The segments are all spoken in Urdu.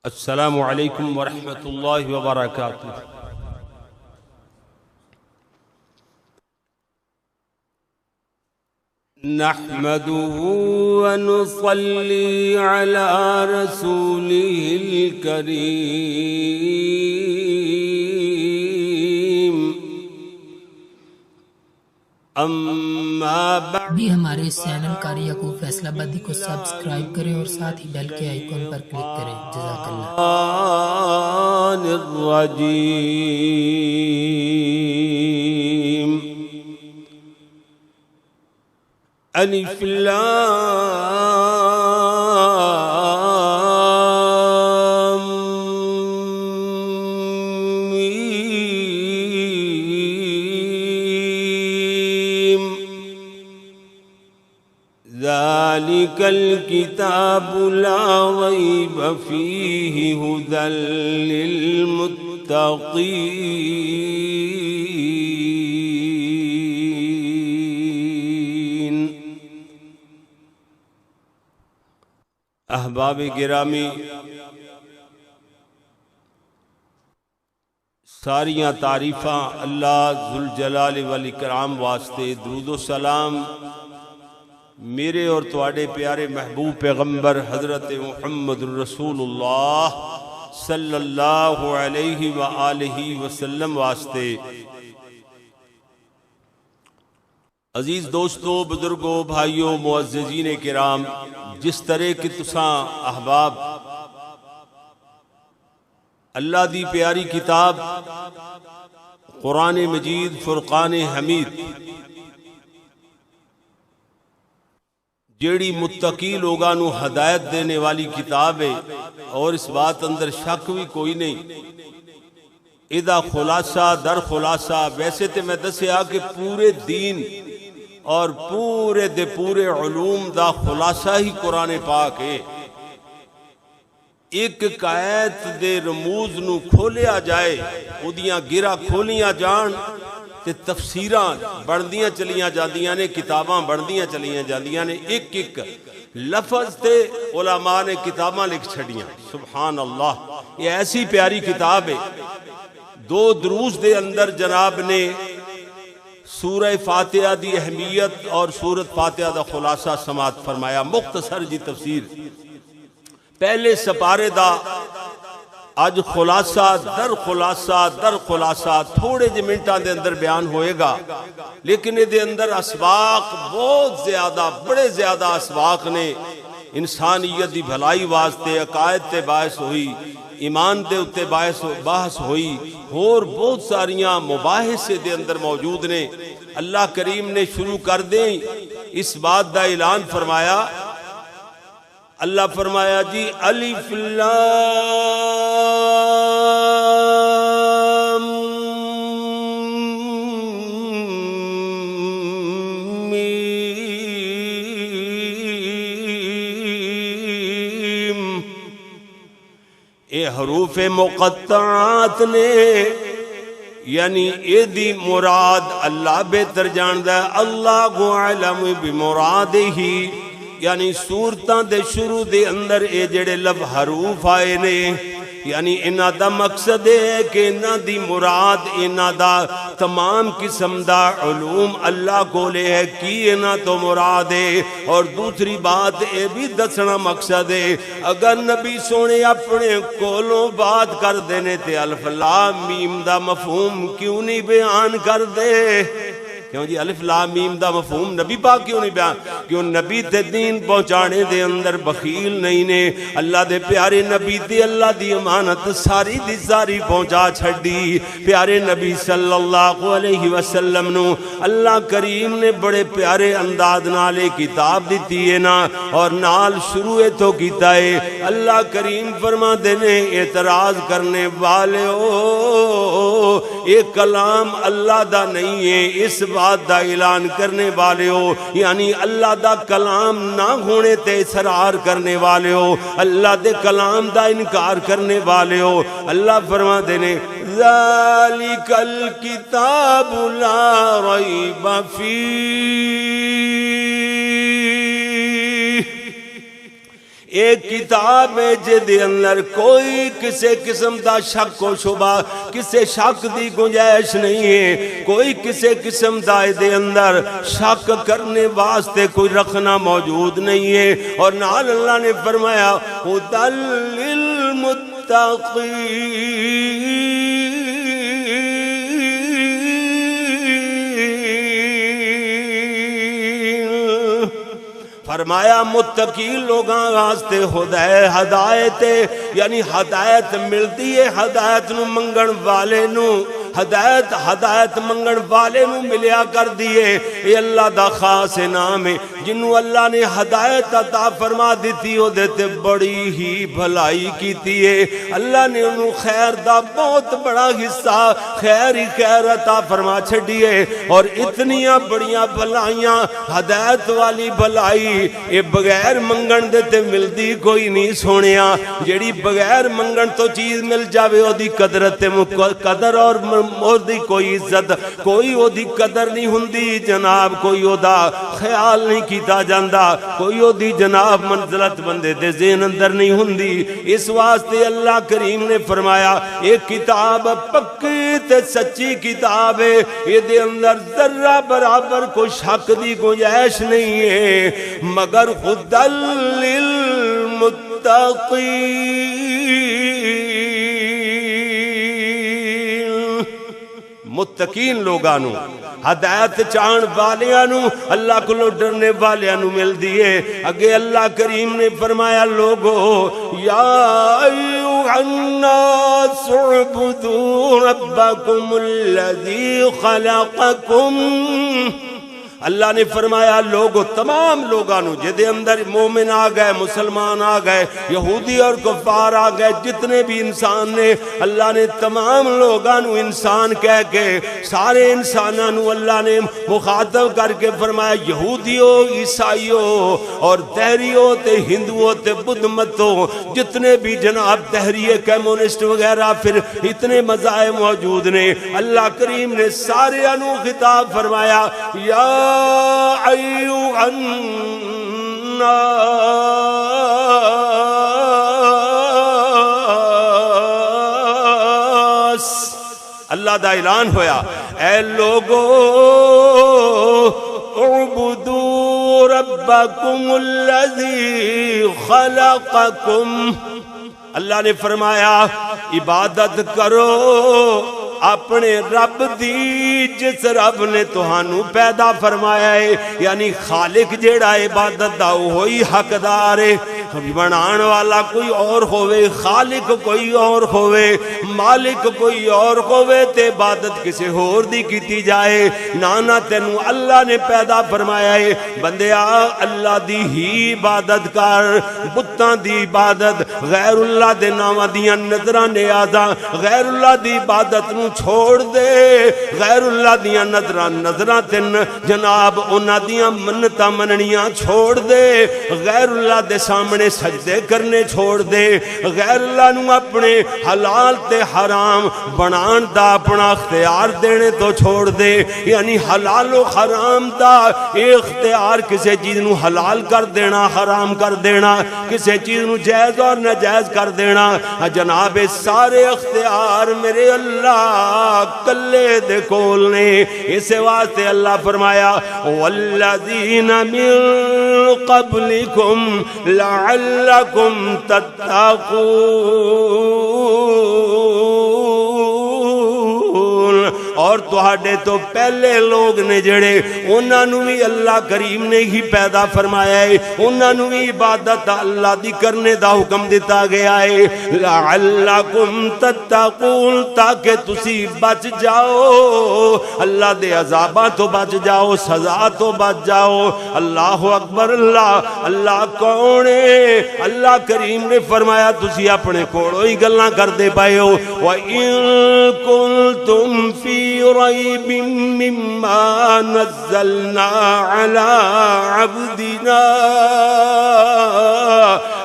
السلام علیکم ورحمۃ اللہ وبرکاتہ۔ نحمده ونصلي على رسوله الكريم اما بعد۔ بھی ہمارے اس چینل قاری یعقوب فیصل آبادی کو سبسکرائب کریں اور ساتھ ہی بیل کے آئیکن پر کلک کریں۔ جزاک اللہ۔ الرجیم الف لام میم ذلك الكتاب لا ريب فيه هدى للمتقين۔ احباب گرامی، ساریاں تعریفاں اللہ ذوالجلال والاکرام واسطے، درود و سلام میرے اور تواڈے پیارے محبوب پیغمبر حضرت محمد الرسول اللہ صلی اللہ علیہ وآلہ وسلم واسطے۔ عزیز دوستو، بزرگو، بھائیو، معززین کرام، جس طرح کہ تساں احباب اللہ دی پیاری کتاب قرآن مجید فرقان حمید جیڑی متقی لوگاں نو ہدایت دینے والی کتاب ہے، اور اس بات اندر شک بھی کوئی نہیں، ادا خلاصہ در خلاصہ ویسے تے میں دسیا کہ پورے دین اور پورے دے پورے علوم دا خلاصہ ہی قرآن پاک ہے۔ ایک آیت دے رموز نو کھولیا جائے، اودیاں گرہ کھولیاں جان تے تفسیراں بڑھدیاں چلیاں جاندیاں نے، کتاباں بڑھدیاں چلیاں جاندیاں نے، ایک ایک لفظ تے علماء نے کتاباں لکھ چھڑیاں۔ سبحان اللہ، یہ ایسی پیاری کتاب ہے۔ دو دروس دے اندر جناب نے سورہ فاتحہ دی اہمیت اور سورت فاتحہ دا خلاصہ سماعت فرمایا، مختصر جی تفسیر۔ پہلے سپارے دا اج خلاصہ در خلاصہ تھوڑے جی منٹاں دے اندر بیان ہوئے گا، لیکن دے اندر اسباق بہت زیادہ، بڑے زیادہ اسباق نے انسانیت دی بھلائی واسطے، عقائد تے باعث ہوئی، ایمان دے اتے بحث ہوئی، اور بہت ساریاں مباحث دے اندر موجود نے۔ اللہ کریم نے شروع کر دیں اس بات دا اعلان فرمایا، اللہ فرمایا جی الف لام میم، اے حروف مقطعات نے، یعنی اے دی مراد اللہ بہتر جاندہ ہے، اللہ اعلم بمرادہ، یعنی سورتاں دے شروع دے اندر اے جڑے لفظ حروف آئے نے، یعنی انہاں دا مقصد ہے کہ انہاں دی مراد، انہاں دا تمام قسم دا علوم اللہ کو لے ہے کی انہاں تو مراد ہے۔ اور دوسری بات اے بھی دسنا مقصد ہے، اگر نبی سونے اپنے کولوں بات کر دینے تے الف لام میم دا مفہوم کیوں نہیں بیان کر دے؟ کیوں جی الف لام میم دا مفہوم نبی پاک کیوں نہیں بیان؟ کیوں نبی تے دین پہنچانے دے اندر بخیل نہیں نے۔ اللہ دے پیارے نبی تے اللہ دی امانت ساری دی ساری پہنچا چھڑی۔ پیارے نبی صلی اللہ علیہ وسلم نو اللہ کریم نے بڑے پیارے انداز نالے کتاب دیتی ہے نا، اور نال شروع تو کیتا ہے۔ اللہ کریم فرما دینے اعتراض کرنے والے ہو، یہ کلام اللہ دا نہیں ہے، اس بات دا اعلان کرنے والے ہو، یعنی اللہ دا کلام نہ ہونے تے اصرار کرنے والے ہو، اللہ دے کلام دا انکار کرنے والے ہو۔ اللہ فرما دینے ذالک الکتاب لا ریب فیہ، ایک کتاب ہے جدے اندر کوئی کسی قسم دا شک و شبہ کسی شک دی گنجائش نہیں ہے، کوئی کسی قسم دا دے اندر شک کرنے واسطے کوئی رکھنا موجود نہیں ہے۔ اور نال اللہ نے فرمایا ھدی للمتقین، فرمایا متقی لوگاں واسطے ہدایت یعنی ہدایت ملتی ہے، ہدایت نو منگن والے نو ہدایت منگن والے نو ملیا کر دیئے۔ یہ اللہ دا خاص انعام ہے، جنہوں اللہ نے ہدایت عطا فرما دیتی ہو دیتے بڑی ہی بھلائی کیتی ہے، اللہ نے انہوں خیر دا بہت بڑا حصہ خیر ہی خیر عطا فرما چھڑیے۔ اور اتنیاں بڑیاں بھلائیاں ہدایت والی بھلائی یہ بغیر منگن دیتے ملتی کوئی نہیں سونیا، جیڑی بغیر منگن تو چیز مل جاوے او دی قدر اور دی کوئی عزت کوئی او دی قدر نہیں ہوندی جناب، کوئی او دا خیال نہیں کیتا جاندا، کوئی او دی جناب منزلت بندے دے ذہن اندر نہیں ہوندی۔ اس واسطے اللہ کریم نے فرمایا ایک کتاب پکی تے سچی کتاب ہے، یہ دے اندر ذرہ برابر کوئی شک دی گنجائش نہیں ہے، مگر ھدی للمتقین، متقین لوگانو ہدایت چاہن والیانو اللہ کو ڈرنے والیانو مل دیئے۔ اگے اللہ کریم نے فرمایا لوگو یا ایوہ الناس اعبدوا ربکم الذی خلقکم، اللہ نے فرمایا لوگو تمام لوگانو جدے اندر مومن آ گئے، مسلمان آ گئے، یہودی اور کفار آ گئے، جتنے بھی انسان نے اللہ نے تمام لوگانو انسان کہہ کے سارے انسانانو اللہ نے مخاطب کر کے فرمایا یہودیوں، عیسائیوں اور دہریوں تے ہندووں تے بدھ متوں جتنے بھی جناب دہریے کمیونسٹ وغیرہ پھر اتنے مذاہب موجود نے، اللہ کریم نے سارے انو خطاب فرمایا یا ایوہ الناس، اللہ دا اعلان ہویا اے لوگو اعبدوا ربکم الذی خلقکم، اللہ نے فرمایا عبادت کرو اپنے رب دی جس رب نے تہانوں پیدا فرمایا ہے، یعنی خالق جیڑا عبادت دا ہوئی حقدار ہے، بنان والا کوئی اور ہوئے، خالق کوئی اور ہوئے، مالک کوئی اور ہوئے تے عبادت کسی اور دی کیتی جائے، نانا تینوں اللہ نے پیدا فرمایا ہے بندیا اللہ دی ہی عبادت کر، بتاں دی عبادت غیر اللہ دے نامہ دیاں نظران نیازاں غیر اللہ دی عبادت نو چھوڑ دے، غیر اللہ دیاں نظران تن جناب انہ دیاں منتہ مننیاں چھوڑ دے، غیر اللہ دے سامنے سجدے کرنے چھوڑ دے، غیر اللہ نو اپنے حلال تے حرام بنان دا اپنا اختیار دینے تو چھوڑ دے، یعنی حلال و حرام دا اختیار کسی چیز نو حلال کر دینا، حرام کر دینا، کسی چیز نو جائز اور ناجائز کر دینا، جناب سارے اختیار میرے اللہ کلے دے کول نے۔ اس واسطے اللہ فرمایا والذین من قبلکم لعلکم تتقون، اور تہاڈے تو پہلے لوگ نے جڑے انہاں نوں بھی اللہ کریم نے ہی پیدا فرمایا ہے، انہاں نوں بھی عبادت اللہ دی کرنے دا حکم دیتا گیا ہے، لعلکم تتقون تاکہ تسی بچ جاؤ، اللہ دے عذاباں تو بچ جاؤ، سزا تو بچ جاؤ۔ اللہ اکبر، اللہ کون ہے؟ اللہ کریم نے فرمایا تسی اپنے کولوں ہی گلاں کردے پئے ہو، وَإِن كُنتُمْ فِي رَيْبٍ قریب مما نزلنا علی عبدنا.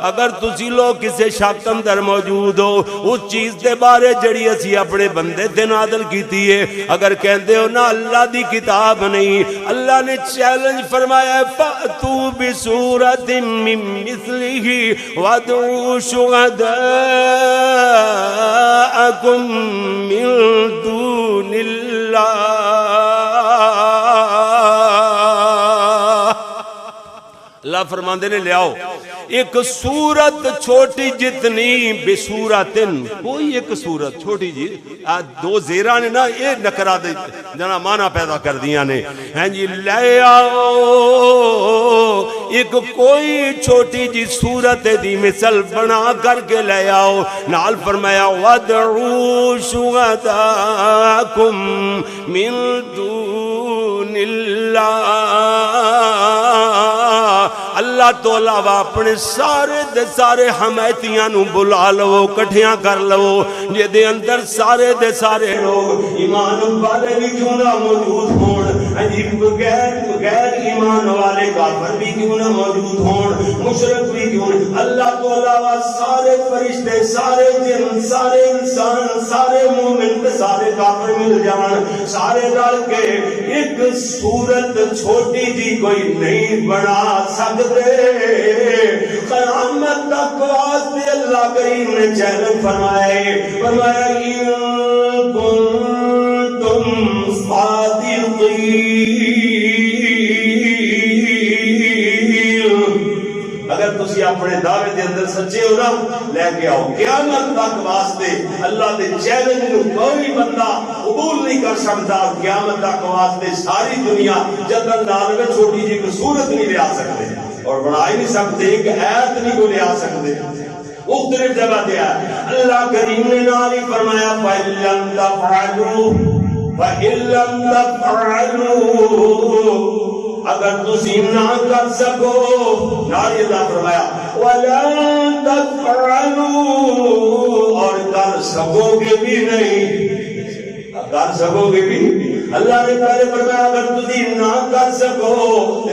اگر تسی لوگ کسے شک اندر موجود ہو اس چیز دے بارے جڑی اسی اپنے بندے تے نازل کیتی ہے، اگر کہندے ہو نا اللہ دی کتاب نہیں، اللہ نے چیلنج فرمایا فَأْتُوا بِسُورَةٍ مِّن مِّثْلِهِ وَادْعُوا شُهَدَاءَكُم مِّن دُونِ اللَّهِ. اللہ فرماندے نے لے آؤ ایک صورت چھوٹی جتنی بسورتن، کوئی ایک صورت چھوٹی جی، دو زیرہ نے نا یہ نکرہ دے جنا معنی پیدا کر دیا نے ہیں جی. لے آؤ ایک کوئی چھوٹی جی صورت دی مثل بنا کر کے لے آؤ. نال فرمایا وَادْعُوا شُهَدَاءَكُم مِّن دُونِ اللَّهِ. اللہ تو علاوہ اپنے سارے دے سارے حمایتیاں نو بلا لو، کٹھیاں کر لو، یہ دے اندر سارے دے سارے لوگ ایمان والے بھی کیوں نہ موجود ہون، غیر ایمان والے کافر بھی کیوں نہ موجود ہون، مشرک بھی کیوں نہ، اللہ تو علاوہ سارے فرشتے، سارے جن، سارے انسان، سارے مومن، سارے کافر مل جان، سارے ڈال کے ایک صورت چھوٹی جی کوئی نہیں بنا سکتے. قیامت تک واسطے اللہ کریم نے چیلنج فرمایا اِن کنتم صادقین. اگر تسی اپنے دعوے دے اندر سچے ہو نا لے کے آؤ. قیامت تک واسطے اللہ دے چیلنج کو کوئی بندہ قبول نہیں کر سکتا. قیامت تک واسطے ساری دنیا جدن نال میں چھوٹی جی کوئی صورت نہیں لے آ سکتے اور بنا ہی نہیں سکتے، ایک آیت نہیں کو لے آ سکتے. مختلف جگہ دیا اللہ کریم نے نال ہی فرمایا فَإِن لَّمْ تَفْعَلُوا، اگر تسی نہ کر سکو، نال اللہ فرمایا وَلَن تَفْعَلُوا، اور کر سکو گے بھی نہیں، کر سکو گے بھی. اللہ نے پہلے فرمایا اگر تسی نہ کر سکو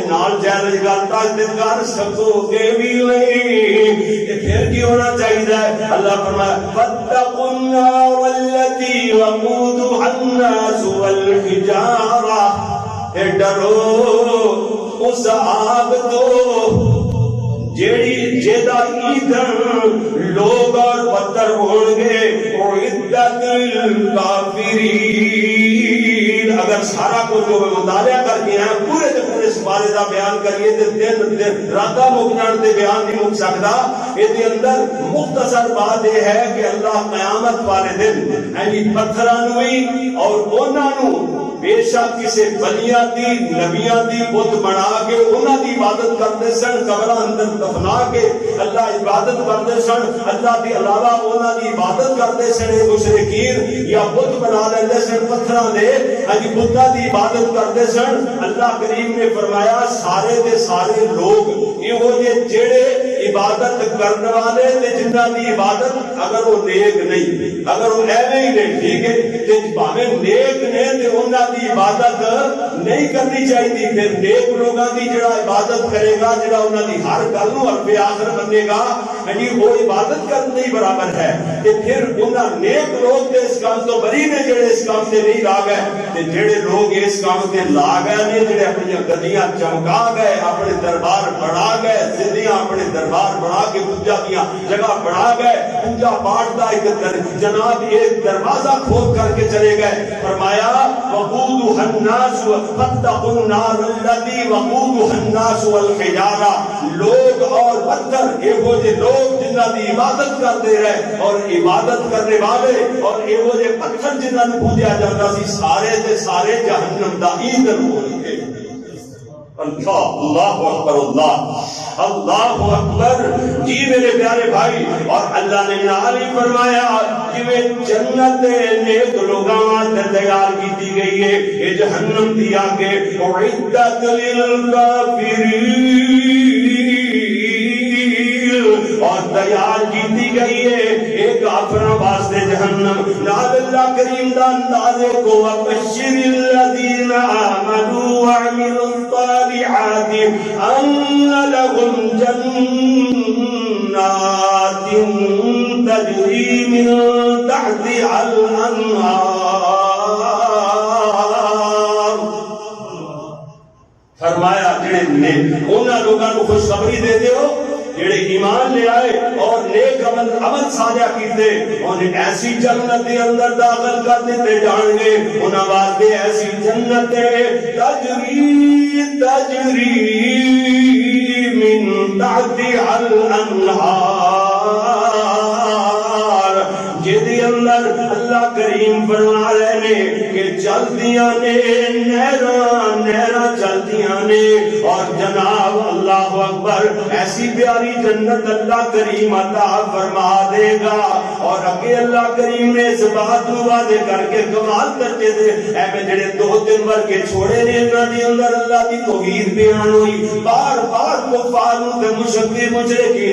نال چیلنج کرتا کر سکو گے بھی نہیں، پھر کی ہونا چاہیے؟ اللہ فرمایا فَاتَّقُوا النَّارَ الَّتِي وَقُودُهَا النَّاسُ وَالْحِجَارَةُ، ڈرو اس آگ تو جیڑی جیدہ ایدھن لوگ اور پتھر ہوں گے، اُعِدَّتْ لِلْکَافِرِینَ. اگر سارا کو جو مطالعہ کر کے ہیں پورے دے پورے اس بارے دا بیان کریے تے دن راتہ مکنان دے بیان نہیں مک سکتا. یہ دے اندر مختصر بات یہ ہے کہ اللہ قیامت والے دن یعنی پتھرانوی اور اونانو بے شک کسے بلیاں دی نبیاں دی بت بنا کے انہاں دی عبادت کرتے سن، قبراں اندر دفنا کے اللہ عبادت کرتے سن، اللہ دی علاوہ انہاں دی عبادت کرتے سن. مشرکین یا بت بنا لیندے سن پتھراں دے، ہاں بتاں دی عبادت کرتے سن. اللہ کریم نے فرمایا سارے دے سارے لوگ یہ جڑے عبادت کرنے والے تے جنہاں دی عبادت اگر وہ نیک نہیں، اگر وہ ایویں ہی نہیں ٹھیک ہے تے بھاویں نیک نے تے انہاں دی عبادت نہیں کرنی چاہیے. پھر نیک لوگاں دی جڑا عبادت کرے گا، جڑا انہاں دی ہر گل نوں عرف آخر بنے گا، یعنی وہ عبادت کرنے ہی برابر ہے. تے پھر انہاں نیک لوگ تے اس کام تو بری نے جڑے اس کام تے نہیں لا گئے، تے جڑے لوگ اس کام تے لا گئے نے، جڑے اپنی گدیاں چمکا گئے، اپنے دربار بڑھا گئے، زندیاں اپنے دربار بڑھا کے پوجا کیا جگہ بڑھا گئے، پوجا پاٹ دا ایک جناب ایک دروازہ کھول کر کے چلے گئے. فرمایا وقودها الناس فاتقوا النار التي وقودها الناس والحجارہ، لوگ اور پتھر یہ وہ لوگ جنہاں دی عبادت کرتے رہے اور عبادت کرنے والے اور یہ وہ پتھر جنہاں نوں پوجا جاتا سی سارے دے سارے جہنم دا ایندھن ہو گئے. اللہ اکبر، اللہ اکبر. جی میرے پیارے بھائی، اور اللہ نے نال ہی فرمایا کہ جنت نیک لوگاں تے تیار کی گئی ہے، یہ جہنم دی آگے اعدت للکافرین، اور تیار کی گئی ہے ایک کافراں واسطے جہنم. نال اللہ کریم دا اندازے کو وبشر الذین آمنوا وعملوا الصالحات ان لهم جنات تجری من تحتها الانہار. فرمایا جڑے نے انہاں لوگاں کو خوشخبری دے دیو جڑے ایمان لے آئے اور نیک عمل صالح کیتے انہیں ایسی جنت کے اندر داخل کر دیتے جان گے. انہاں واسطے ایسی جنت تجری من تحتها الانہار جدی اندر اللہ کریم فرما رہے نے کہ چلدیاں نے نہراں چلدیاں نے. اور جناب اللہ اکبر ایسی پیاری جنت اللہ کریم عطا فرما دے گا. اور اگے اللہ کریم نے اس بات کو واضح کر کے کمال کرتے تھے اے میں جڑے 2 دن ور کے چھوڑے نے انہاں دے اندر اللہ دی توحید بیان ہوئی. بار بار کفار نوں تے مشرکین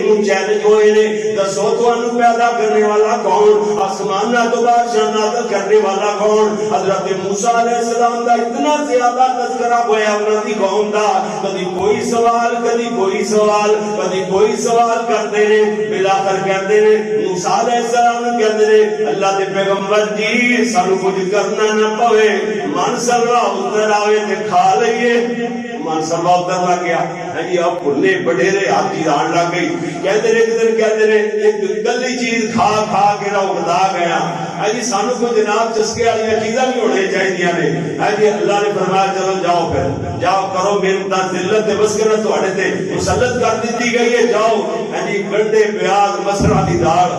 نوں چیلنج ہوئے نے دسو تانوں پیدا کرنے والا کون, آسماناں تو بادشاہ نازل کرنے والا کون. حضرت موسیٰ علیہ السلام دا اتنا زیادہ تذکرہ ہوا انہاں دی قوم دا. کبھی کوئی سوال کبھی کوئی سوال کبھی کوئی سوال کرتے ہیں. بلاخر کہتے ہیں موسیٰ علیہ السلام کہتے ہیں اللہ دے پیغمبر جی سانوں کچھ کرنا نہ پوے, من سلوا اتر آوے تے کھا لئیے. من سلوا اتر لگ گیا جی اب بھلے بڑھیرے ہاتھی آن لگ گئی. کہتے ہیں ایک گلی چیز کھا کھا کے نہ اگدا گیا. جی سانوں کو جناب چسکے والی چیزاں بھی ہونے چاہیے نے. جی اللہ نے فرمایا چلو جاؤ پھر جاؤ کرو میرے ذلت تے بس کرنا تواڈے تے مسلط کر دیتی گئی ہے. جاؤ جی گنڈے پیاز مسرا دی دال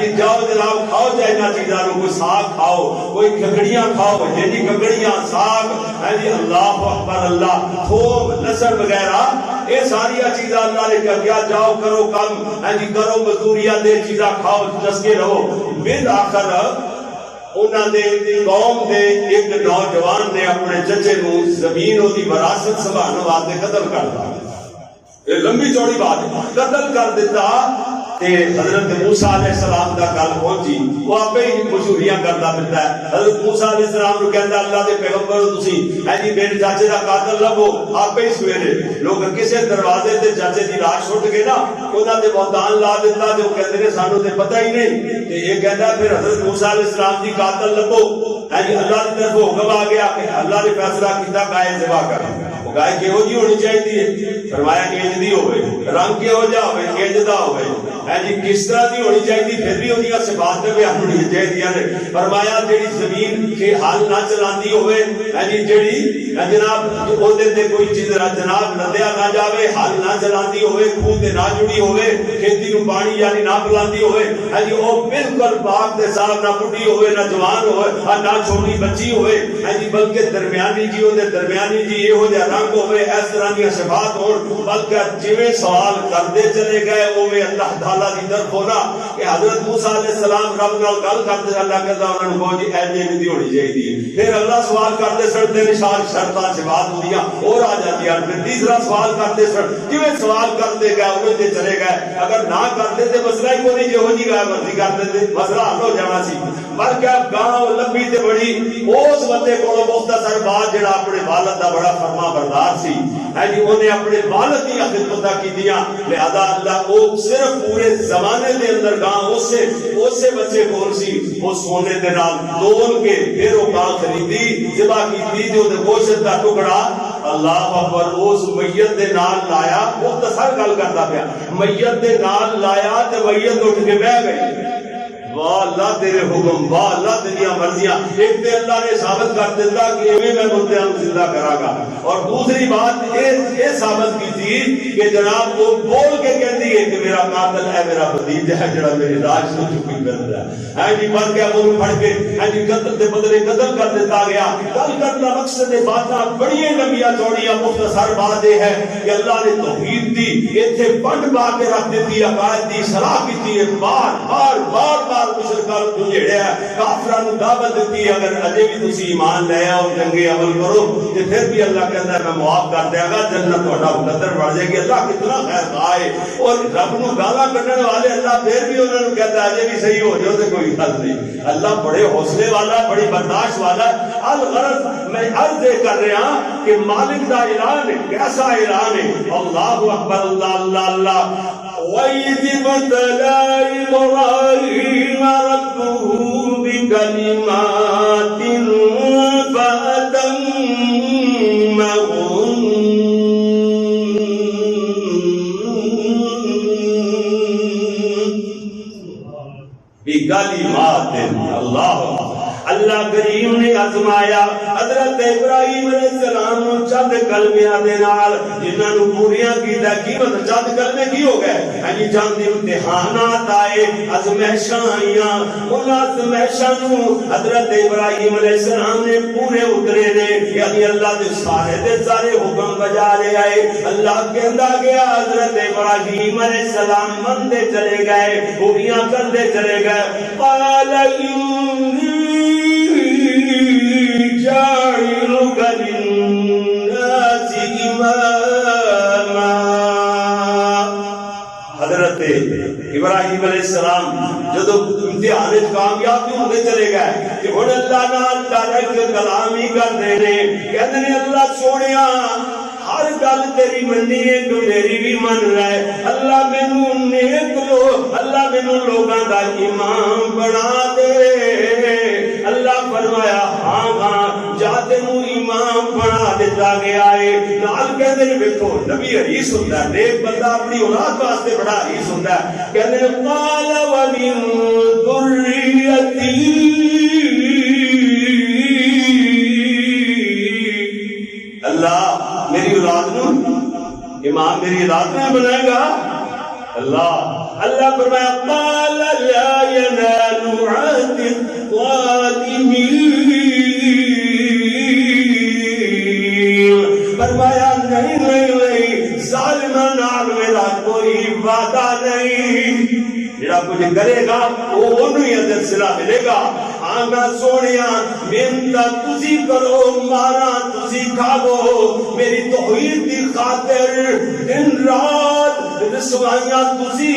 جی جاؤ جناب کھاؤ چاہے نہ چیزاں کوئی ساگ کھاؤ کوئی کھگڑیاں کھاؤ جی کھگڑیاں ساگ جی اللہ اکبر اللہ تھوم لہسن وغیرہ یہ ساری چیزاں اللہ نے کہا کیا جاؤ کرو کم جی کرو مزدوریاں دے چیزاں کھاؤ چسکے رہو. بالآخر انہاں دے قوم دے ایک نوجوان نے اپنے چچے نو زمین دی وراثت سنبھالنے واسطے قتل کر دتا. یہ لمبی چوڑی بات ہے. قتل کر دیتا تے حضرت موسیٰ علیہ السلام دا گل پہنچی وہ آپ ہی مشہوریاں کرتا پھرتا ہے. حضرت موسیٰ علیہ السلام کو کہتا اللہ دے پیغمبر تسی جی میرے چاچے دا قاتل لبو. آپ ہی سویرے لوگ کسے دروازے تے چاچے دی لاش چھوٹ کے نا انہاں دے بہتان لا دیتا تے وہ کہتے ہیں سانوں تے پتہ ہی نہیں. تے یہ کہتا پھر حضرت موسیٰ علیہ السلام دی قاتل لبو. جی اللہ کی طرف حکم آ گیا کہ اللہ نے فیصلہ کیتا گائے ذبح کریں. گائے کہو جی ہونی چاہیے. فرمایا کہ انج دی ہوئے رنگ کہو جا ہوئے انج دا ہوئے جی کس طرح دی ہونی چاہیے پھر بھی انہاں صفات تے بیان ہونی چاہیے نے. فرمایا جڑی زمین کے حال نہ چلاندی ہوئے جی جڑی جناب او دے تے کوئی چیز جناب ندیا نہ جاوے حال نہ چلاندی ہوئے خون تے نہ جڑی ہوئے کھیتی نو پانی یعنی نہ پلاندی ہوئے جی او بالکل پاک تے صاف نہ بڈھی ہوئے نہ جوان ہوئے نہ چھوٹی بچی ہوئے جی بلکہ درمیانی جی او دے درمیانی جی یہ ہو جا رنگ ہوئے اس طرح کی صفات ہو. بلکہ جویں سوال کرتے چلے گئے اوے اللہ تعالیٰ دی طرف ہونا کہ حضرت موسیٰ علیہ السلام رب نال گل کرتے اللہ کہتا انہوں کو جی ایجے نہیں ہونی چاہیے. پھر اگلا سوال کرتے سڑتے نشان شرطاں صفات ہوندیاں اور آ جاتی ہیں. پھر تیسرا سوال کرتے سڑ جویں سوال کرتے گئے اوے تے چلے گئے. اگر نہ کرتے تے مسئلہ ہی کوئی جو جی گئے مرضی کرتے تے مسئلہ حل ہو جانا سی. بلکہ گاؤں لمبی تے بڑی اس بندے کو مختصر بات جڑا اپنے والد دا بڑا فرما بردار سی جی انہیں اپنے والد کی خدمت کی دیا. لہذا اللہ وہ صرف پورے زمانے دے اندر گاؤں اسے بچے کون سی وہ سونے دے نال تول کے پھر وہ گاں خریدی ذبح کیتی تے اودے گوشت دا ٹکڑا اللہ اکبر اس میت دے نال لایا. مختصر گل کردا پیا میت دے نال لایا تے میت اٹھ کے بیٹھ گئی. واہ اللہ تیرے حکم واہ اللہ تیری مرضیاں. ایک تے اللہ نے ثابت کر دیتا کہ ایویں میں مردیاں نوں زندہ کراں گا. اور دوسری بات یہ ثابت کی تھی کہ جناب وہ بول کے کہتی ہے کہ میرا قاتل ہے میرا بھتیجا ہے جڑا میری لاش نوں چکی پھردا ہے جی مر گیا وہ پھڑ کے جی قتل دے بدلے قتل کر دیتا گیا. گل کرنا مقصد باتاں بڑی لمبیاں چوڑیاں. مختصر بات یہ ہے کہ اللہ نے توحید دی ایتھے بنڈ پا کے رکھ دیتی عقائد دی صلاح کی کی بار بار بار بار مشرکاں نوں جھیڑیا کافراں نوں دعوت دیتی اگر اجے بھی تسی ایمان لے آؤ چنگے عمل کرو تے پھر بھی اللہ کہندا ہے میں معاف کر دیا گا جنت تہاڈا مقدر بن جائے گی اللہ کتنا خیر خواہ ہے اور رب نوں گالاں کڈن والے اللہ پھر بھی انہاں نوں کہتا ہے اجے بھی صحیح ہو جاؤ تے کوئی غلط نہیں اللہ بڑے حوصلے والا بڑی برداشت والا الغرض میں عرض کر رہا ہوں کہ مالک دا اعلان کیسا اعلان ہے اللہ اکبر اللہ اللہ اللہ وَإِذِ ابْتَلَىٰ إِبْرَاهِيمَ رَبُّهُ بِكَلِمَاتٍ اللہ کریم نے آزمایا حضرت ابراہیم علیہ السلام نو چند کلمیاں دے نال جنہاں نو پوریاں کیتا کی مطلب چند کلمے کی ہو گئے یعنی چند امتحانات آئے ازمائشاں آئیاں ان ازمائشاں نو حضرت ابراہیم علیہ السلام نے پورے اترے نے یعنی اللہ دے سارے حکم بجا لے آئے اللہ کہندا گیا حضرت ابراہیم علیہ السلام مندے چلے گئے پوریاں کرتے چلے گئے قال جاعلك للناس اماما حضرت ابراہیم علیہ السلام جدو امتحان وچ کامیاب ہوندے چلے گئے کہ ہن اللہ نال ڈائریکٹ کلام ہی کردے نے کہندے نے اللہ سونیا ہر گل تیری مننی ہے تو میری بھی من رہا ہے اللہ مینوں نیک اللہ مینوں لوگاں دا امام بنا دے اللہ فرمایا ہاں ہاں جا تینوں امام بنا دیتا گیا ہے نال کہندے نے ویکھو نبی حدیث ہوندا ہے نیک بندہ اپنی اولاد واسطے بڑا حدیث ہوندا ہے کہندے نے قال ومن ذریتی اللہ میری اولاد نو امام میری اولاد میں بنائے گا اللہ فرمایا قال لا ينال عهد الظالمين فرمایا نہیں ظالماں نال میرا کوئی وعدہ نہیں جڑا کچھ کرے گا وہ انہوں ہی اجر صلہ ملے گا ہاں میں سونیا محنت تسی کرو مارا تسی کھاو میری توحید دی خاطر دن رات رسوائیاں تسی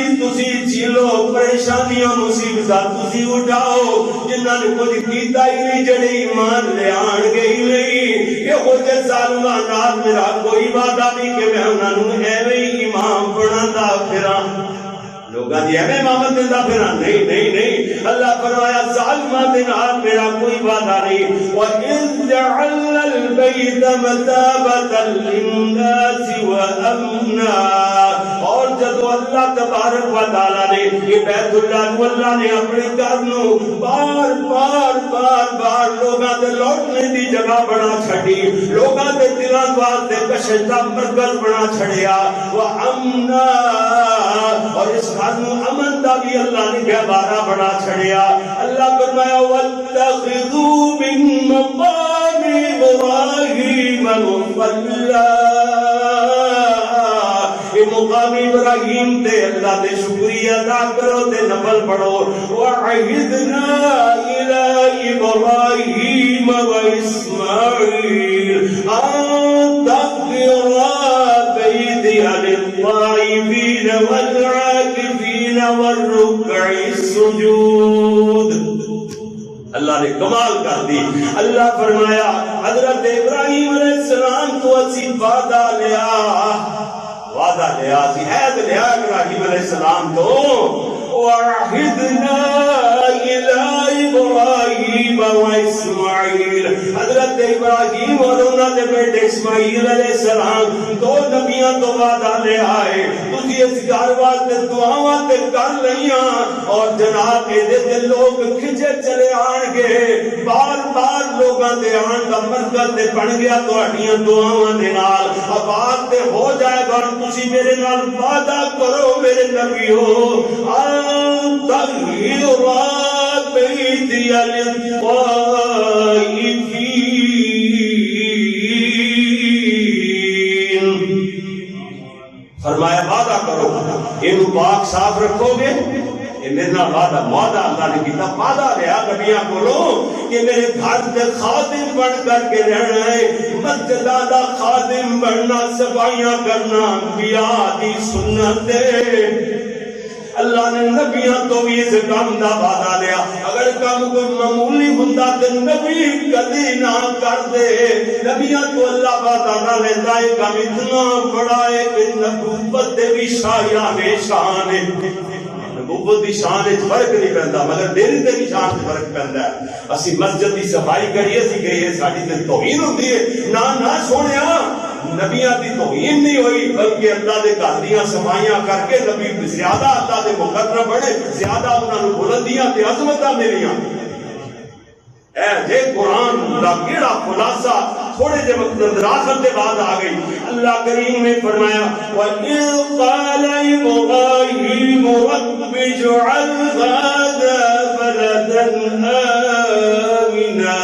جھیلو پریشانیاں مصیبتاں تسی اٹھاؤ جنہاں نے کچھ کیتا ہی نہیں جڑے ایمان لے آن گئی نہیں یہ خود ظالماں نال میرا کوئی وعدہ نہیں کہ میں انہاں نوں ایویں امام بنانا پھراں لوگاں دی ایویں امامت دیندا پھراں نہیں اللہ فرمایا ظالماں دے نال میرا کوئی وعدہ نہیں وَإِذْ جَعَلْنَا الْبَيْتَ مَثَابَةً لِلنَّاسِ وَأَمْنًا اور جدو اللہ تبارک و تعالیٰ نے یہ بیت اللہ کو اللہ نے اپنے گھر نو بار لوگاں دے لوٹنے دی جگہ بنا چھڑی لوگاں دے دلاں واسطے کشش دا مرکز بنا چھڑیا وَأَمْنًا اور اس گھر نو امن دا بھی اللہ نے گہوارہ بنا چھڑیا اللہ فرمایا وَاتَّخِذُوا مِن مَّقَامِ إِبْرَاهِيمَ مُصَلًّى مقام ابراہیم تے اللہ دے شکریہ ادا کرو تے نفل پڑھو وعہدنا الی ابراہیم و اسماعیل ان تطہرا بیتی للطائفین والعاکفین والرکع السجود اللہ نے کمال کر دی اللہ فرمایا حضرت ابراہیم علیہ السلام تو اسی وعدہ لیا سی عہد لیا ابراہیم علیہ السلام تو وَعَهِدْنَا إِلَىٰ إِبْرَاهِيمَ وَإِسْمَاعِيلَ حضرت ابراہیم اور انہوں نے بیٹے اسماعیل علیہ السلام دو نبیاں تو وعدہ لے آئے تسی اس گھر واسطے دعاواں تے کر لئیاں اور جناب دے لوگ کھچے چلے آن گے بار لوگاں دے آن دا مرکز تے بن گیا تہاڈیاں دعاواں دے نال آباد تے ہو جائے گا تسی میرے نال وعدہ کرو میرے نبیو تغیرات بیتی للطائفین فرمایا وعدہ کرو انہوں پاک صاف رکھو گے میرے نال وعدہ معاہدہ اللہ نے کیتا، وعدہ لیا نبیاں کولوں کہ میرے گھر دے خادم بن کر کے رہنا ہے، مسجداں دا خادم بننا، صفائیاں کرنا انبیاء دی سنت ہے۔ اللہ نے نبیاں تو بھی اس کام دا وعدہ لیا، اگر کام کوئی معمولی ہوندا تے نبی کدی نہ کر دے، نبیاں تو اللہ وعدہ نہ لیتا ہے، کام اتنا بڑا ہے کہ نبوت دے بھی شایان شان ہے، نبوت دی شان وچ فرق نہیں پیندا مگر ڈیری تے بھی شان وچ فرق پیندا ہے۔ اسی مسجد دی صفائی کریے اسی کہیے ساڈی تے توہین ہوندی ہے، نہ سونیا نبیاں دی توہین نہیں ہوئی بلکہ اللہ دے گھر دیاں صفائیاں کر کے نبی زیادہ اللہ دے مقرب بڑے، زیادہ انہاں نوں بلندیاں تے عظمتاں ملیاں۔ اے جے قرآن دا کیڑا خلاصہ تھوڑے جے وقت اندراخت کے بعد آ گئی۔ اللہ کریم نے فرمایا وَإِذْ قَالَ إِبْرَاهِيمُ رَبِّ اجْعَلْ هَٰذَا بَلَدًا آمِنًا،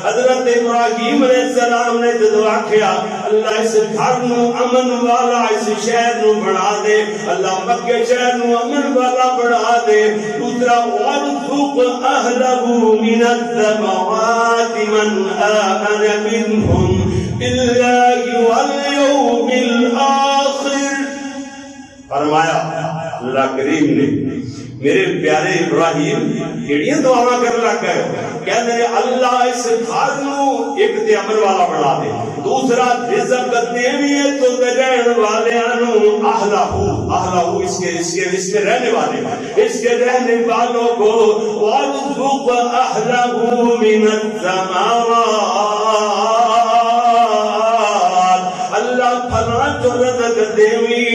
حضرت ابراہیم علیہ السلام نے جدو آکھیا اللہ اس گھر نو امن والا، اس شہر نو بنا دے، اللہ مکے شہر نو امن والا بنا دے۔ دوسرا وَارْزُقْ أَهْلَهُ مِنَ الثَّمَرَاتِ مَنْ آمَنَ مِنْهُمْ بِاللَّهِ وَالْيَوْمِ الْآخِرِ۔ فرمایا اللہ کریم نے میرے پیارے ابراہیم کیڑیاں دعاواں کر لگ گئے، کہندے نے اللہ اس گھر نو ایک تے امن والا بنا دے، دوسرا رزق دیوی تو رہن والیاں نو اہلہ اس کے رہنے والے، اس کے رہنے والوں کو وارزق اہلہ من الثمرات، اللہ پھلاں چو رزق دیوی۔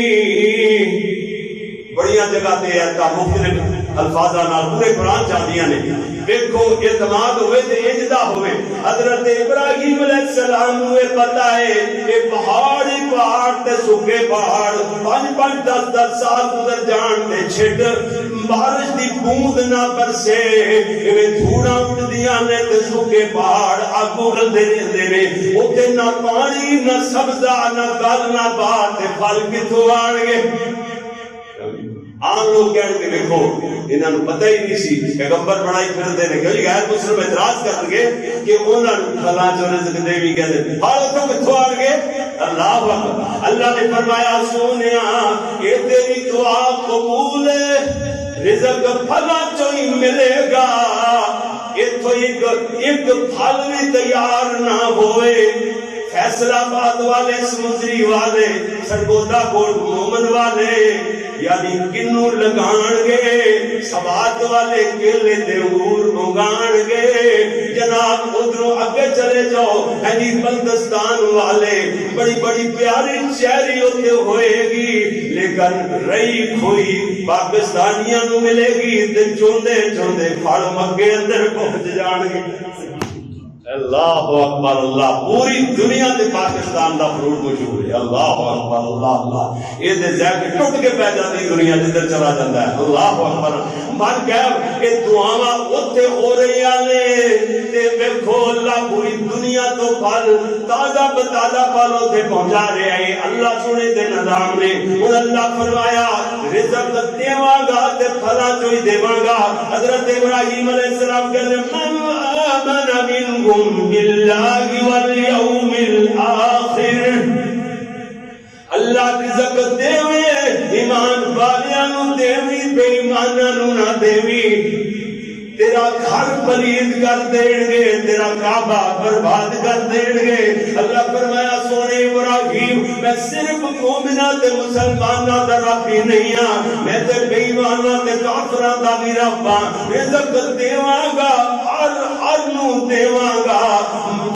بڑیاں جگہ تے ایتا مختلف الفاظاں نال پورے قرآن چاہدیاں نے، دیکھو اعتماد ہوئے تے اجدا ہوئے۔ حضرت ابراہیم علیہ السلام نوے پتہ ہے کہ پہاڑی پہاڑ تے سکے پہاڑ 5-5 سال گزر جان تے چھٹ بارش دی بوند نہ برسے، ایویں دھوڑاں اڑدیاں نے تے سکے پہاڑ اگ اگلدے رہندے نے، اوتھے نہ پانی نہ سبزہ نہ گل نہ بات تے پھل کتھوں آن گے؟ عام لوگ کہنے کے دیکھو انہاں نوں پتہ ہی نہیں سی، پیغمبر بنائی پھردے نے، کیونکہ غیر مسلم اعتراض کر گے کہ انہاں نوں پھلاں چوں رزق دیوی کہندے، پھل تو کتھوں آن گے؟ اللہ اکبر۔ اللہ نے فرمایا سونیا اے تیری دعا قبول ہے، رزق پھلاں چوں ہی ملے گا، ایتھوں ایک پھل بھی تیار نہ ہوئے۔ فیصلہ آباد والے، سمندری والے، سرگودا کوٹ مومن والے یعنی کنوں لگان گے، سبات والے کیلے دے انگور اگان گے، جناب ادھروں اگے چلے جاؤ یعنی بلدستان والے بڑی بڑی پیاری شہری ہوتے ہوئے گی، لیکن رہی کھوئی پاکستانیاں نو ملے گی تے چوندے چوندے پھڑ مکے اندر پہنچ جان گے۔ اللہ اکبر، اللہ پوری دنیا تے پاکستان دا فروٹ مشہور ہے۔ اللہ اکبر، اللہ اللہ، یہ دے ذائقے ٹوٹ کے پہ جاتی دنیا جدھر چلا جاتا ہے۔ اللہ اکبر، من کہہ کہ دعاواں اوتھے ہو رہی نے تے ویکھو اللہ پوری دنیا تو پھل تازہ بتازہ پھل اوتھے پہنچا رہا ہے اللہ سونے دے نظام نے۔ اور اللہ فرمایا رزق دیواں گا تے پھلاں چوں ہی دیواں گا۔ حضرت ابراہیم علیہ السلام کہندے من آمن منکم باللہ والیوم الآخر، اللہ رزق دیوے ایمان والیاں نو دیوی، بے ایماناں نو نہ دیوی۔ تیرا گھر پلید کر دیں گے، تیرا کعبہ برباد کر دیں گے۔ اللہ فرمایا سونے ابراہیم میں صرف مومنہ تے مسلمانہ دا رب ہی نہیں ہاں، میں تے بے ایمانہ تے کافرہ دا بھی رب ہاں۔ رزق دیواں گا، ہر نو دیواں گا،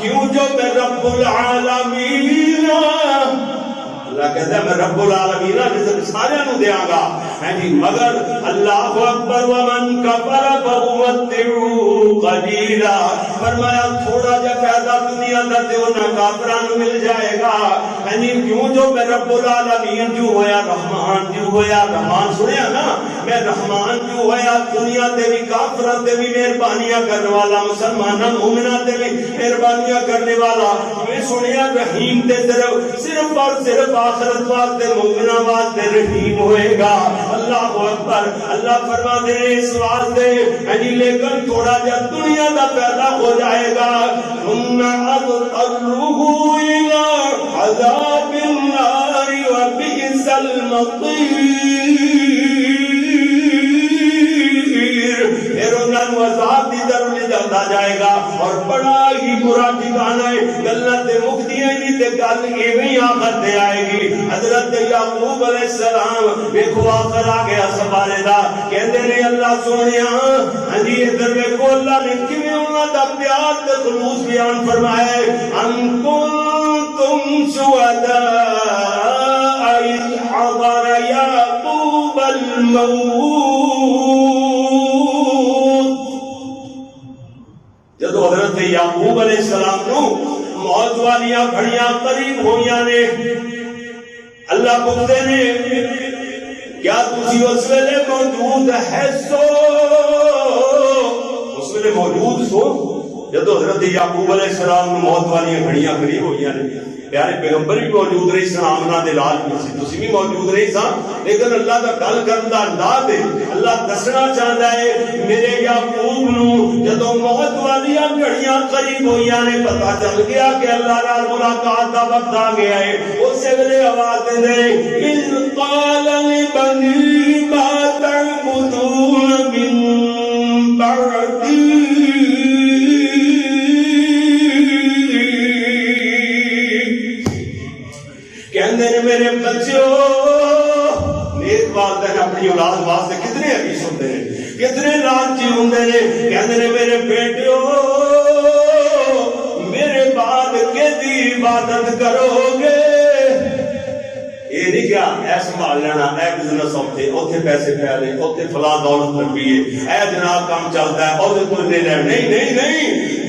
کیوں جو میں رب العالمین اللہ کہتا ہے میں رب العالمین رزق سارے نو دیاں گا، مگر اللہ اکبر ومن کفر فامتعوہ قلیلا، فرمایا تھوڑا جا فائدہ دنیا دا تے انہاں کافراں نو مل جائے گا، کیوں جو میں رب العالمین جو ہویا رحمان جو ہویا رحمان سنیا نا میں رحمان جو ہویا دنیا دے بھی کافران دے بھی مہربانیاں کرنے والا مسلمانہ مومنہ دے بھی مہربانیاں کرنے والا میں سنیا رحیم دے صرف اور صرف آخرت واسطے مومنہ واسطے رحیم ہوئے گا اللہ اکبر اللہ فرما دے اس واسطے لیکن تھوڑا جا دنیا دا پیدا ہو جائے گا ثم اضطره الى عذاب النار وبئس المصير پھر انہوں نے عذاب دی در لے جاتا جائے گا اور بڑا ہی برا ٹھکانہ ہے گلہ تے مکتی ہے نہیں تے گل ایویں آخر تے آئے گی حضرت یعقوب علیہ السلام دیکھو آخر آ گیا سوارے دا کہتے نے اللہ سونیا ہاں جی ادھر دیکھو اللہ نے کیویں انہاں دا پیار تے خلوص بیان فرمایا ہے ان کنتم شہداء اذ حضر یعقوب الموت جدو حضرت یعقوب علیہ السلام نو موت والیاں گھڑیاں قریب ہویاں نے اللہ پوچھتے نے کیا تسی اس ویلے موجود ہے سو اس ویلے موجود سو جدو حضرت یعقوب علیہ السلام نو موت والیاں گھڑیاں قریب ہویاں نے پیارے پیغمبر بھی موجود رہی سلام نہ دے لال تسی بھی موجود رہی سا لیکن اللہ کا گل کرن دا انداز ہے اللہ دسنا چاہتا ہے میرے یعقوب نو جدوں موت والیاں گھڑیاں قریب ہویاں نے پتہ چل گیا کہ اللہ نال ملاقات دا وقت آ گیا ہے اس ویلے آواز دے اذ قال لبنی ما تعبدون من بعدی کہندے نے میرے بچوں نیک والدین اپنی اولاد واسطے کتنے حدیث ہوندے نے کتنے راضی ہوندے نے کہندے نے میرے بیٹیو میرے بعد کیدی عبادت کرو گے یہ نہیں کیا اے سنبھال لینا اے بزنس اوتھے پیسے پھیلے اوتھے فلاں دولت لگی ہے اے جناب کام چلتا ہے اوتھے کوئی نہیں لینا نہیں نہیں نہیں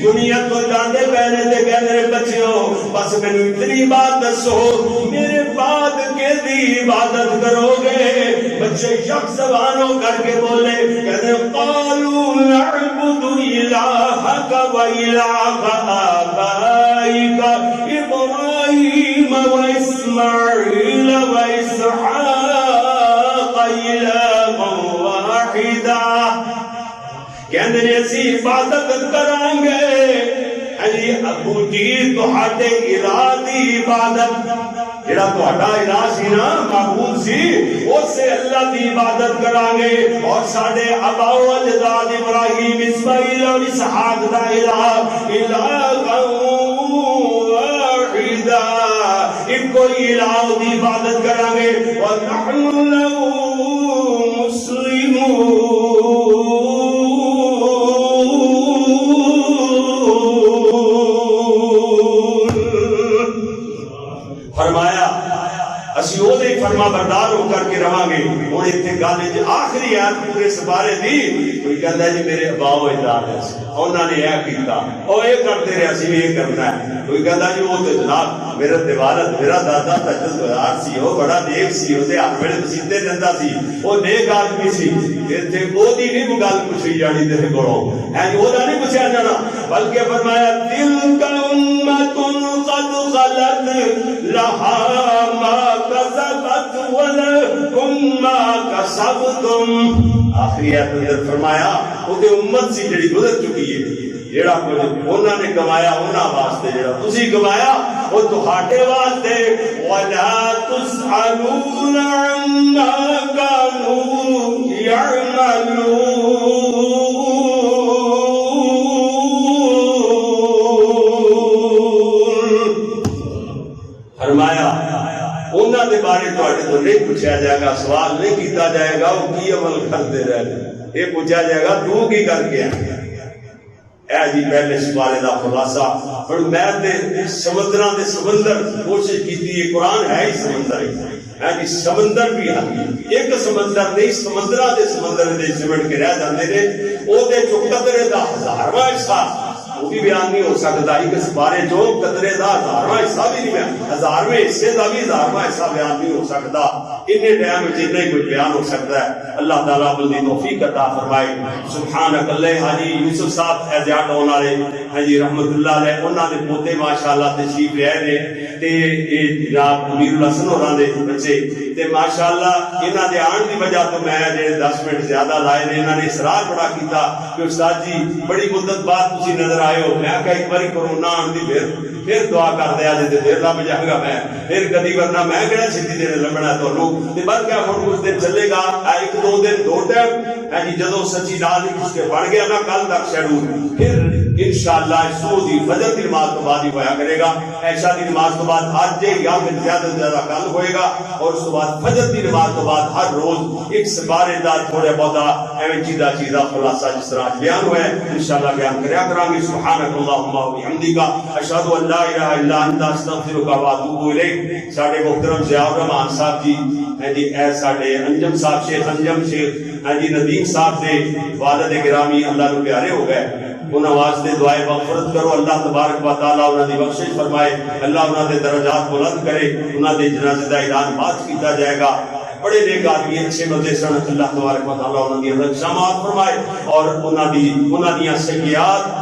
دنیا تو جاندے پہنے تے کہندے نے بچیو بس مینوں اتنی بات دسو میرے بعد کیدی عبادت کرو گے بچے شخص زبان ہو کر کے بولے کہندے قالوا نعبد الہک و الہ آبائک ابراہیم و اسماعیل و اسحاق الہا واحدا کہندے نے اسی عبادت کران گے علی ابو جی تہاڈے الہ دی عبادت جڑا تہاڈا الہ سی نا معبود سی اس سے اللہ دی عبادت کران گے اور ساڈے آبا و اجداد ابراہیم اسماعیل اور اسحاق دا الہ واحدا ایک کوئی الہ دی عبادت کران گے ونحن له مسلمون فرمایا اسی او دے فرما بردار ہو کر کے رہاں گے ہن ایتھے گل وچ آخری آیت پورے سپارے دی کوئی کہندا ہے جی میرے ابا و اجداد ہے انہاں نے یہ کیتا او یہ کرتے رہے اسی بھی یہ کرنا ہے کوئی کہندا جی وہ تے جناب میرا والد میرا دادا تجدار سی وہ بڑا نیک سی او دے ہاتھ وچ قصیدے لیندا سی وہ نیک آدمی سی ایتھے او دی نہیں گل پوچھی جانی تیرے کولوں ہے او دا نہیں پوچھا جانا بلکہ فرمایا تلک امۃ قد خلت لها ما کسبت ولکم ما کسبتم آخری آیت اندر فرمایا او دے امت سی جڑی گزر چکی ہے جڑا کچھ انہاں نے کمایا انہاں واسطے جڑا تسی کمایا او تہاڈے واسطے ولا تسألون عما كانوا يعملون فرمایا انہاں دے بارے تہاڈے تو نہیں پوچھا جائے گا سوال نہیں کیتا جائے گا وہ کی عمل کرتے رہے یہ پوچھا جائے گا تو کی کر کے اے جی پہلے سوالے دا خلاصہ پر میں تے سمندراں دے سمندر کوشش کیتی ہے قرآن ہے ہی سمندر ہے جی سمندر بھی ہے ایک سمندر نہیں سمندراں دے سمندر دے سمٹ کے رہ جاندے نے او دے جو قطرے دا ہزارواں حصہ وہ بھی بھی بیان نہیں ہو سکتا، ایک سپارے جو قطرے دا ہزارواں حصہ بھی نہیں بیان، ہزارویں حصے دا بھی ہزارواں حصہ بیان نہیں ہو سکتا، اتنے ٹائم میں جتنا ہی کچھ بیان ہو سکتا ہے۔ اللہ تعالیٰ بلدی توفیق عطا فرمائے۔ سبحانک اللہ۔ حاجی یوسف صاحب ایزیاٹ ہونے والے حاجی رحمت اللہ علیہ، انہوں نے پوتے ماشاءاللہ تشریف لے آئے نے تے جناب امیر الحسن ہوراں دے بچے تے ماشاءاللہ انہاں دے آن دی وجہ تو میں 10 منٹ زیادہ لائے نے، انہاں نے اصرار بڑا کیتا کہ استاد جی بڑی مدت بعد تسی نظر آئے ہو، میں کہا ایک باری کرونا آن دی پھر دعا کر دیا جے تے پھر لب جاؤں گا میں، پھر کدی ورنہ میں کہڑا چھتی دیر لبنا تانوں تے بس کیا ہن کچھ دن چلے گا، ایک دو دن دو ٹائم ہے جی جدوں سچی نال ہی کچھ کے بڑھ گیا نا کل تک شیڈول، پھر انشاءاللہ صبح دی فجر دی نماز تو بعد ہی ہویا کرے گا، عشاء دی نماز تو بعد آج یا پھر زیادہ سے زیادہ کل ہوئے گا، اور اس کے بعد فجر دی نماز تو بعد ہر روز ایک سپارے دا تھوڑے بہتا ایویں چیزا خلاصہ جس طرح بیان ہوا ہے انشاءاللہ بیان کریا کریں گے۔ سبحانک اللہم و بحمدک اشہد ان لا الہ الا انت استغفرک و اتوب الیک۔ ساڈے محترم ضیاء الرحمان صاحب جی ہیں جی، اے ساڈے انجم صاحب شیخ انجم شیخ ہیں جی ندیم صاحب دے والد گرامی اللہ نو پیارے ہو گئے، انہاں واسطے دعائے مغفرت کرو، اللہ تبارک و تعالی انہاں دی بخشش فرمائے، اللہ انہاں دے درجات بلند کرے، انہاں دے جنازے دا اعلان بعد کیتا جائے گا۔ بڑے نیک آدمی اچھے بندے سن، اللہ تبارک و تعالی انہاں دی رحمت فرمائے اور انہاں دی سیئات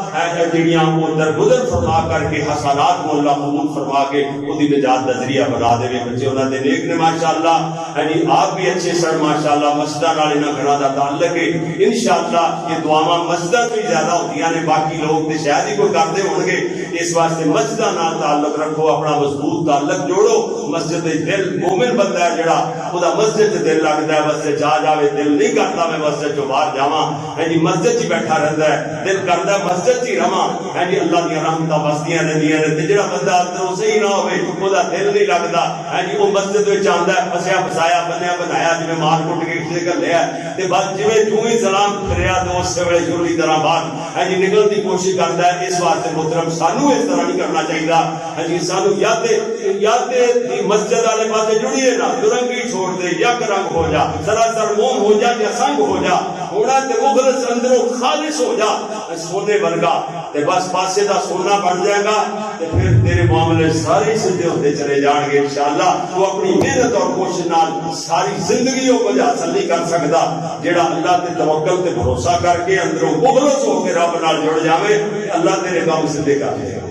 جڑیاں وہ درگزر فرما کر کے حسنات کو اللہ قبول فرما کے ان کی نجات کا ذریعہ بنا دے۔ بچے انہوں نے نیک نے ماشاءاللہ، یعنی آپ بھی اچھے سن ماشاءاللہ، مسجداں نال انہاں گھراں دا تعلق ہے، انشاءاللہ یہ دعاواں مسجداں تو زیادہ ہوندیاں نے، باقی لوگ تے شاید ہی کوئی کردے ہون گے، اس واسطے مسجداں نال تعلق رکھو، اپنا مضبوط تعلق جوڑو۔ مسجد دے دل مومن بندہ ہے جڑا خدا مسجد تے دل لگدا ہے، مسجد جا جاوے دل نہیں کرتا میں مسجد چوں باہر جاواں، یعنی مسجد ہی بیٹھا رہندا ہے، دل کردا ہے مسجد ہی رہواں، یعنی اللہ دی رحمتاں وسدیاں رہندیاں نے، تے جڑا بندہ اندروں صحیح نہ ہوے اودا دل نہیں لگدا، یعنی وہ مسجد وچ آندا ہے پسیا پسایا بنیا بنایا جویں مار کٹ کے کسے گھلیا تے بس جویں جو ہی سلام کریا تے اس ویلے شروع کی طرح باہر یعنی نکلن دی کوشش کردا ہے۔ اس واسطے محترم سانو اس طرح نہیں کرنا چاہیے، یعنی سانو یاد دی مسجد والے پاسے جڑیے نا، درنگی چھوڑ دے، یک رنگ ہو جا، سراسر موم ہو جا یا سنگ ہو جا، ہونا تے مخلص اندروں خالص ہو جا، سونے ورگا تے بس پاسے دا سونا بن جائے گا تے پھر تیرے معاملے سارے سیدھے ہوتے چلے جان گے انشاءاللہ۔ تو اپنی محنت اور کوشش نال ساری زندگی کو کچھ حاصل نہیں کر سکتا، جڑا اللہ تے توکل تے بھروسہ کر کے اندروں مخلص ہو کے رب نال جڑ جاوے، اللہ تیرے کام سیدھے کر دے گا۔